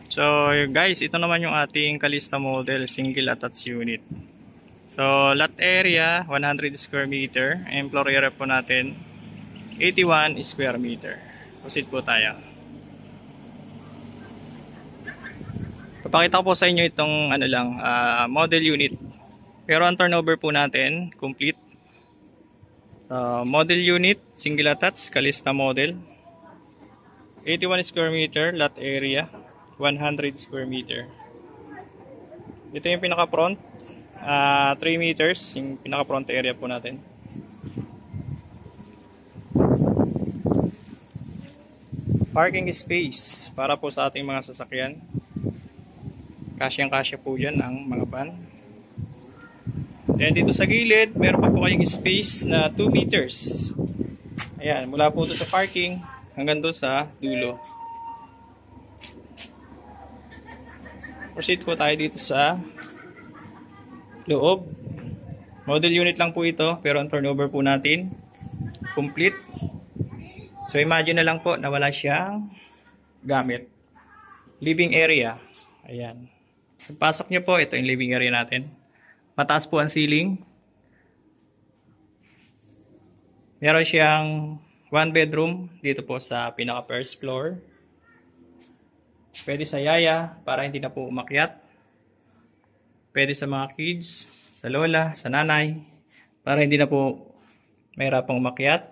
So guys, ito naman yung ating Calista model single attached unit. So lot area 100 square meter, and floor area po natin 81 square meter. Proceed po tayo. Papakita ko po sa inyo itong model unit. Pero ang turnover po natin complete. So model unit single attached Calista model 81 square meter lot area 100 square meter. Ito yung pinaka front 3 meters yung pinaka front area po natin. Parking space para po sa ating mga sasakyan. Kasyang-kasya po dyan ang mga van. Then dito sa gilid meron pa po kayong space na 2 meters. Ayan, mula po ito sa parking hanggang doon sa dulo. Proceed po tayo dito sa loob. Model unit lang po ito, pero ang turnover po natin complete. So imagine na lang po na wala siyang gamit. Living area. Ayan. Pagpasok nyo po, ito yung living area natin. Mataas po ang ceiling. Meron siyang 1 bedroom dito po sa pinaka first floor. Pwede sa yaya para hindi na po umakyat. Pwede sa mga kids, sa lola, sa nanay para hindi na po mahirapang umakyat.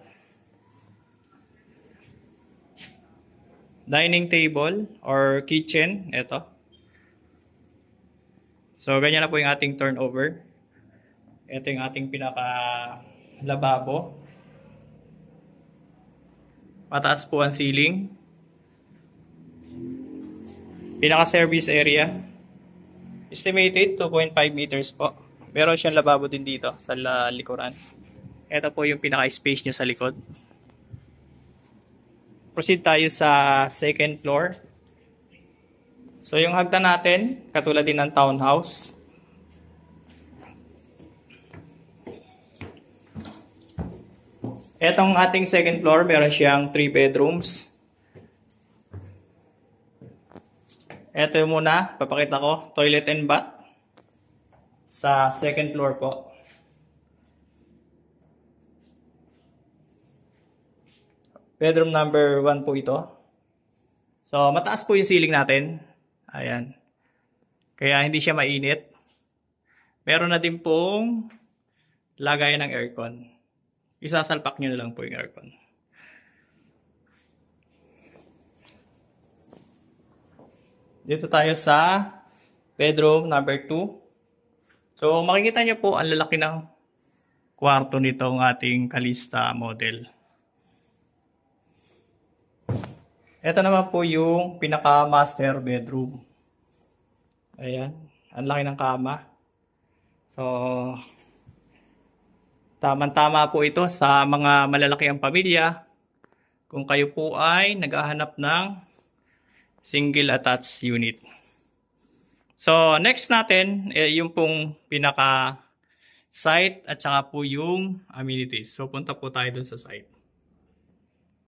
Dining table or kitchen, ito. So ganyan na po yung ating turnover. Ito yung ating pinaka lababo. Mataas po ang ceiling. Pinaka-service area. Estimated 2.5 meters po. Meron siyang lababo din dito sa likuran. Ito po yung pinaka-space nyo sa likod. Proceed tayo sa second floor. So yung hagdan natin, katulad din ng townhouse. Etong ating second floor, meron siyang 3 bedrooms. Ito muna, papakita ko, toilet and bath sa second floor po. Bedroom number 1 po ito. So, mataas po yung ceiling natin. Ayan. Kaya hindi siya mainit. Meron na din pong lagayan ng aircon. Isasalpak nyo na lang po yung aircon. Dito tayo sa bedroom number 2. So makikita nyo po ang lalaki ng kwarto nitong ating Calista model. Ito naman po yung pinaka master bedroom. Ayan, ang laki ng kama. So tamang-tama po ito sa mga malalaki ang pamilya. Kung kayo po ay naghahanap ng single attached unit. So next natin yung pong pinaka site at saka po yung amenities. So punta po tayo dun sa site.